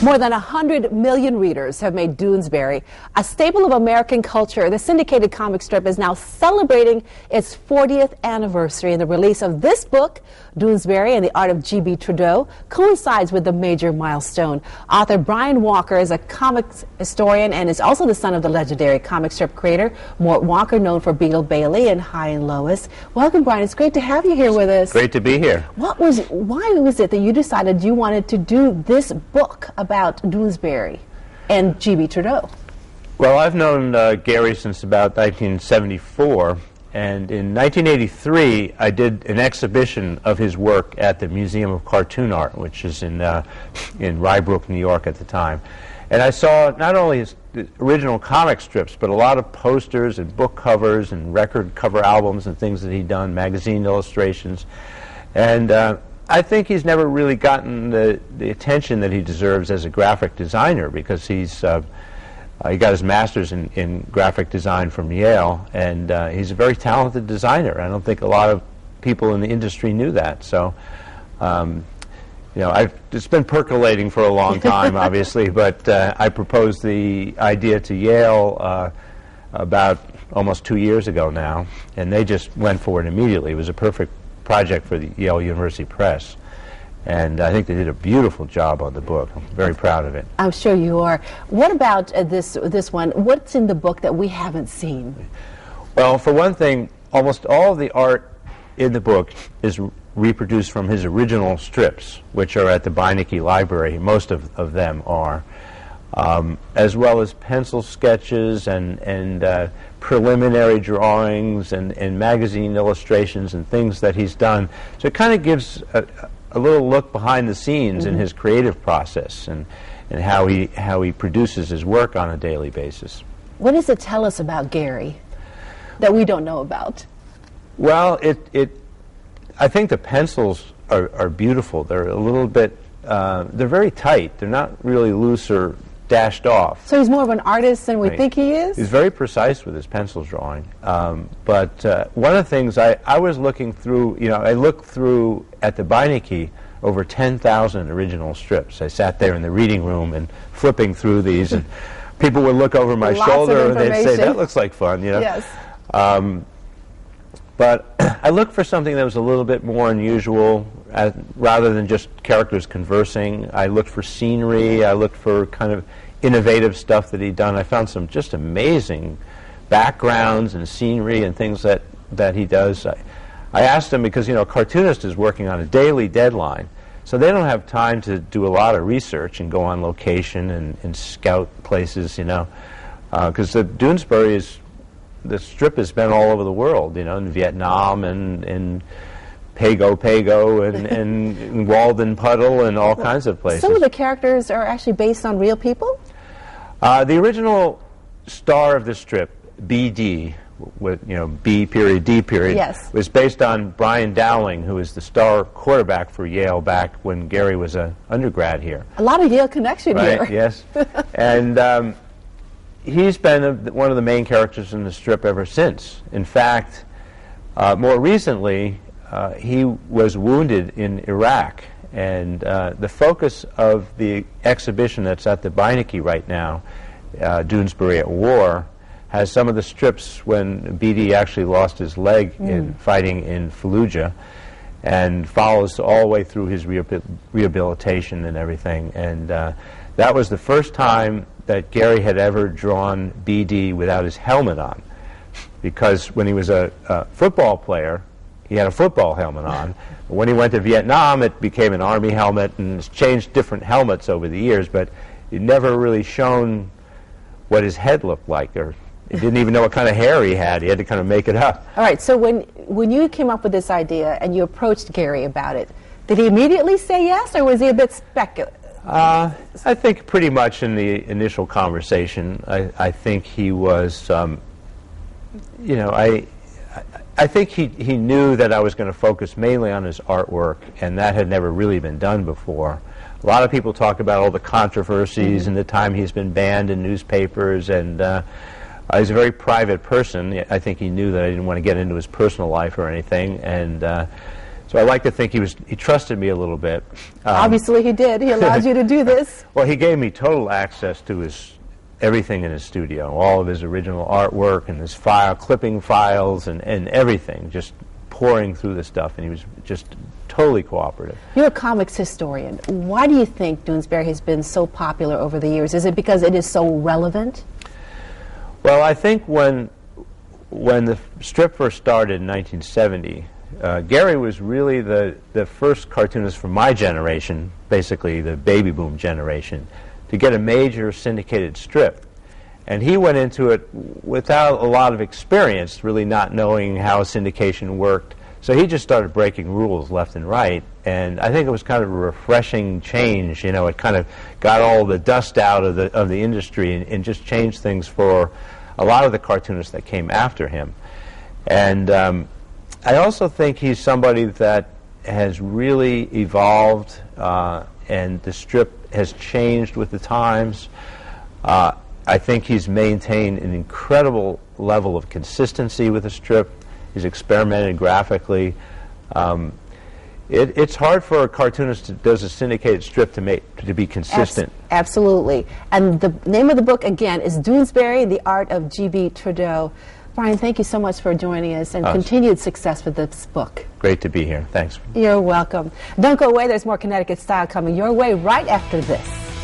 More than 100 million readers have made Doonesbury a staple of American culture. The syndicated comic strip is now celebrating its 40th anniversary, and the release of this book, Doonesbury and the Art of G.B. Trudeau, coincides with the major milestone. Author Brian Walker is a comics historian and is also the son of the legendary comic strip creator Mort Walker, known for Beetle Bailey and Hi and Lois. Welcome, Brian. It's great to have you here with us. Great to be here. Why was it that you decided you wanted to do this book about Doonesbury and G.B. Trudeau? Well, I've known Gary since about 1974, and in 1983 I did an exhibition of his work at the Museum of Cartoon Art, which is in Rye Brook, New York at the time. And I saw not only his original comic strips, but a lot of posters and book covers and record cover albums and things that he'd done, magazine illustrations. And I think he's never really gotten the attention that he deserves as a graphic designer, because he got his master's in graphic design from Yale, and he's a very talented designer. I don't think a lot of people in the industry knew that. So, you know, it's been percolating for a long time, obviously, but I proposed the idea to Yale about almost 2 years ago now, and they just went for it immediately. It was a perfect project for the Yale University Press, and I think they did a beautiful job on the book. I'm very proud of it. I'm sure you are. What about this one? What's in the book that we haven't seen? Well, for one thing, almost all of the art in the book is reproduced from his original strips, which are at the Beinecke Library. Most of them are, as well as pencil sketches and preliminary drawings and magazine illustrations and things that he's done. So it kind of gives a little look behind the scenes in his creative process and how he produces his work on a daily basis. What does it tell us about Gary that we don't know about? Well, I think the pencils are beautiful. They're a little bit, they're very tight. They're not really loose or dashed off. So he's more of an artist than we think he is? He's very precise with his pencil drawing. But one of the things I was looking through, you know, I looked through at the Beinecke over 10,000 original strips. I sat there in the reading room and flipping through these, and people would look over my shoulder and they'd say, "That looks like fun," you know. Yes. But I looked for something that was a little bit more unusual, rather than just characters conversing. I looked for scenery. I looked for kind of innovative stuff that he'd done. I found some just amazing backgrounds and scenery and things that he does. I asked him, because, you know, a cartoonist is working on a daily deadline, so they don't have time to do a lot of research and go on location and scout places, you know, because the Doonesbury the strip has been all over the world, you know, in Vietnam and in Pago and Walden Puddle and all kinds of places. Some of the characters are actually based on real people? The original star of the strip, BD, with, you know, B period, D period, yes, was based on Brian Dowling, who was the star quarterback for Yale back when Gary was an undergrad here. A lot of Yale connection here. Right, yes. And he's been one of the main characters in the strip ever since. In fact, more recently, he was wounded in Iraq, and the focus of the exhibition that's at the Beinecke right now, Doonesbury at War, has some of the strips when BD actually lost his leg in fighting in Fallujah, and follows all the way through his rehabilitation and everything. And that was the first time that Gary had ever drawn BD without his helmet on, because when he was a football player, he had a football helmet on. When he went to Vietnam, it became an Army helmet, and it's changed different helmets over the years, but it never really shown what his head looked like, or he didn't even know what kind of hair he had. He had to kind of make it up. All right, so when you came up with this idea and you approached Gary about it, did he immediately say yes, or was he a bit speculative? I think pretty much in the initial conversation, I think he was, you know, I think he knew that I was going to focus mainly on his artwork, and that had never really been done before. A lot of people talk about all the controversies and the time he's been banned in newspapers, and he's a very private person. I think he knew that I didn't want to get into his personal life or anything, and so So I like to think he trusted me a little bit. Obviously he did. He allowed you to do this. Well, he gave me total access to everything in his studio, all of his original artwork and his clipping files and everything, just pouring through the stuff, and he was just totally cooperative. You're a comics historian. Why do you think Doonesbury has been so popular over the years? Is it because it is so relevant? Well, I think when the strip first started in 1970, Gary was really the first cartoonist from my generation, basically the baby boom generation, to get a major syndicated strip. And he went into it without a lot of experience, really not knowing how syndication worked. So he just started breaking rules left and right. And I think it was kind of a refreshing change. You know, it kind of got all the dust out of the industry and just changed things for a lot of the cartoonists that came after him. And I also think he's somebody that has really evolved, and the strip has changed with the times. I think he's maintained an incredible level of consistency with the strip. He's experimented graphically. It's hard for a cartoonist that does a syndicated strip to be consistent. Absolutely. And the name of the book, again, is Doonesbury, The Art of G.B. Trudeau. Brian, thank you so much for joining us, and continued success with this book. Great to be here. Thanks. You're welcome. Don't go away. There's more Connecticut Style coming your way right after this.